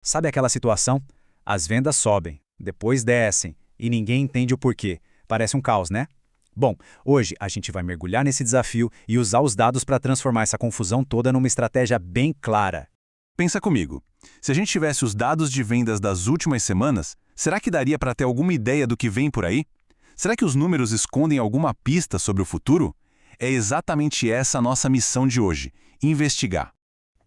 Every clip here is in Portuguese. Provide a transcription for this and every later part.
Sabe aquela situação? As vendas sobem, depois descem, e ninguém entende o porquê. Parece um caos, né? Bom, hoje a gente vai mergulhar nesse desafio e usar os dados para transformar essa confusão toda numa estratégia bem clara. Pensa comigo. Se a gente tivesse os dados de vendas das últimas semanas, será que daria para ter alguma ideia do que vem por aí? Será que os números escondem alguma pista sobre o futuro? É exatamente essa a nossa missão de hoje: investigar.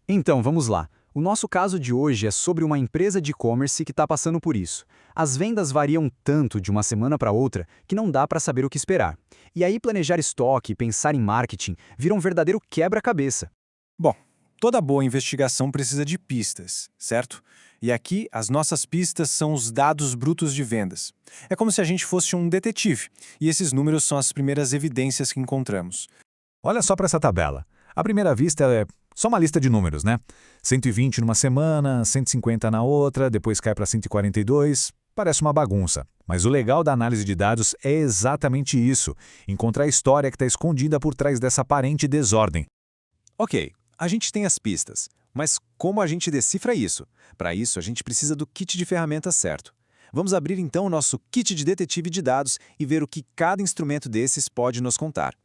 Então, vamos lá. O nosso caso de hoje é sobre uma empresa de e-commerce que está passando por isso. As vendas variam tanto de uma semana para outra que não dá para saber o que esperar. E aí planejar estoque e pensar em marketing vira um verdadeiro quebra-cabeça. Bom, toda boa investigação precisa de pistas, certo? E aqui, as nossas pistas são os dados brutos de vendas. É como se a gente fosse um detetive, e esses números são as primeiras evidências que encontramos. Olha só para essa tabela. À primeira vista é só uma lista de números, né? 120 numa semana, 150 na outra, depois cai para 142. Parece uma bagunça. Mas o legal da análise de dados é exatamente isso: encontrar a história que está escondida por trás dessa aparente desordem. Ok, a gente tem as pistas, mas como a gente decifra isso? Para isso, a gente precisa do kit de ferramentas certo. Vamos abrir então o nosso kit de detetive de dados e ver o que cada instrumento desses pode nos contar.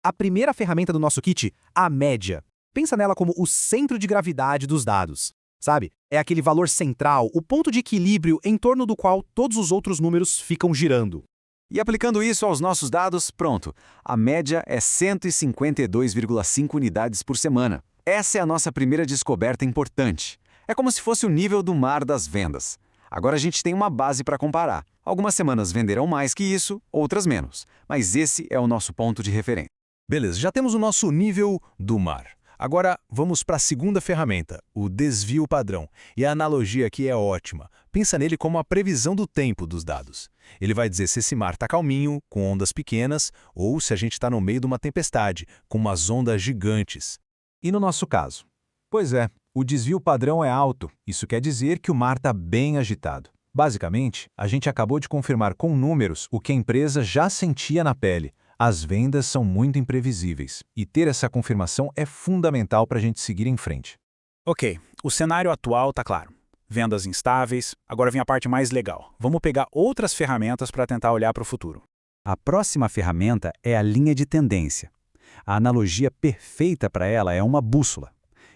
A primeira ferramenta do nosso kit, a média. Pensa nela como o centro de gravidade dos dados. Sabe? É aquele valor central, o ponto de equilíbrio em torno do qual todos os outros números ficam girando. E aplicando isso aos nossos dados, pronto. A média é 152,5 unidades por semana. Essa é a nossa primeira descoberta importante. É como se fosse o nível do mar das vendas. Agora a gente tem uma base para comparar. Algumas semanas venderão mais que isso, outras menos. Mas esse é o nosso ponto de referência. Beleza, já temos o nosso nível do mar. Agora vamos para a segunda ferramenta, o desvio padrão. E a analogia aqui é ótima. Pensa nele como a previsão do tempo dos dados. Ele vai dizer se esse mar está calminho, com ondas pequenas, ou se a gente está no meio de uma tempestade, com umas ondas gigantes. E no nosso caso? Pois é, o desvio padrão é alto. Isso quer dizer que o mar está bem agitado. Basicamente, a gente acabou de confirmar com números o que a empresa já sentia na pele. As vendas são muito imprevisíveis, e ter essa confirmação é fundamental para a gente seguir em frente. Ok, o cenário atual está claro. Vendas instáveis, agora vem a parte mais legal. Vamos pegar outras ferramentas para tentar olhar para o futuro. A próxima ferramenta é a linha de tendência. A analogia perfeita para ela é uma bússola.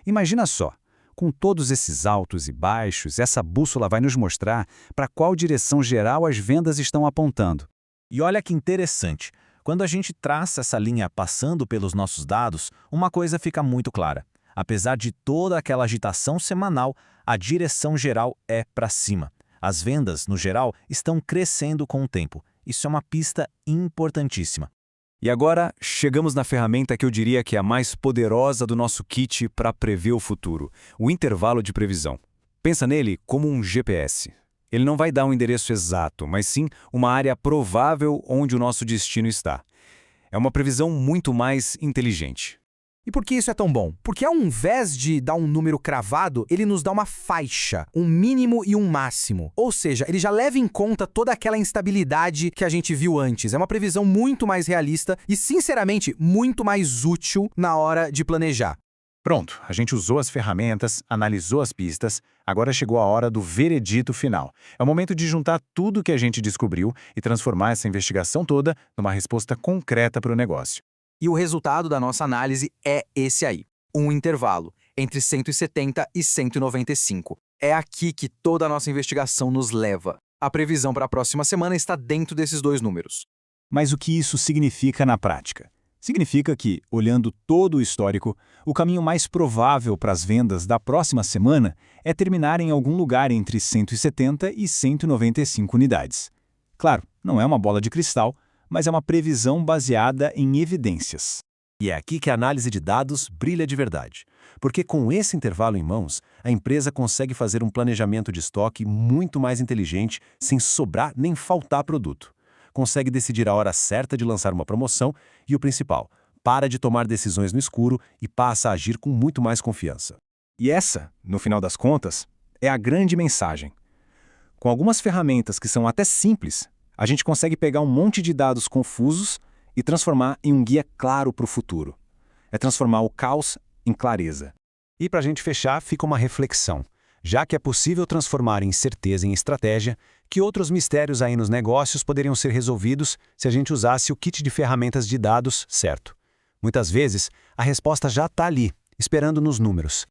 Imagina só, com todos esses altos e baixos, essa bússola vai nos mostrar para qual direção geral as vendas estão apontando. E olha que interessante. Quando a gente traça essa linha passando pelos nossos dados, uma coisa fica muito clara. Apesar de toda aquela agitação semanal, a direção geral é para cima. As vendas, no geral, estão crescendo com o tempo. Isso é uma pista importantíssima. E agora, chegamos na ferramenta que eu diria que é a mais poderosa do nosso kit para prever o futuro, o intervalo de previsão. Pensa nele como um GPS. Ele não vai dar um endereço exato, mas sim uma área provável onde o nosso destino está. É uma previsão muito mais inteligente. E por que isso é tão bom? Porque ao invés de dar um número cravado, ele nos dá uma faixa, um mínimo e um máximo. Ou seja, ele já leva em conta toda aquela instabilidade que a gente viu antes. É uma previsão muito mais realista e, sinceramente, muito mais útil na hora de planejar. Pronto, a gente usou as ferramentas, analisou as pistas, agora chegou a hora do veredito final. É o momento de juntar tudo que a gente descobriu e transformar essa investigação toda numa resposta concreta para o negócio. E o resultado da nossa análise é esse aí, um intervalo entre 170 e 195. É aqui que toda a nossa investigação nos leva. A previsão para a próxima semana está dentro desses dois números. Mas o que isso significa na prática? Significa que, olhando todo o histórico, o caminho mais provável para as vendas da próxima semana é terminar em algum lugar entre 170 e 195 unidades. Claro, não é uma bola de cristal, mas é uma previsão baseada em evidências. E é aqui que a análise de dados brilha de verdade. Porque com esse intervalo em mãos, a empresa consegue fazer um planejamento de estoque muito mais inteligente, sem sobrar nem faltar produto. Consegue decidir a hora certa de lançar uma promoção e, o principal, para de tomar decisões no escuro e passa a agir com muito mais confiança. E essa, no final das contas, é a grande mensagem. Com algumas ferramentas que são até simples, a gente consegue pegar um monte de dados confusos e transformar em um guia claro para o futuro. É transformar o caos em clareza. E para a gente fechar, fica uma reflexão. Já que é possível transformar incerteza em estratégia, que outros mistérios aí nos negócios poderiam ser resolvidos se a gente usasse o kit de ferramentas de dados certo? Muitas vezes, a resposta já está ali, esperando nos números.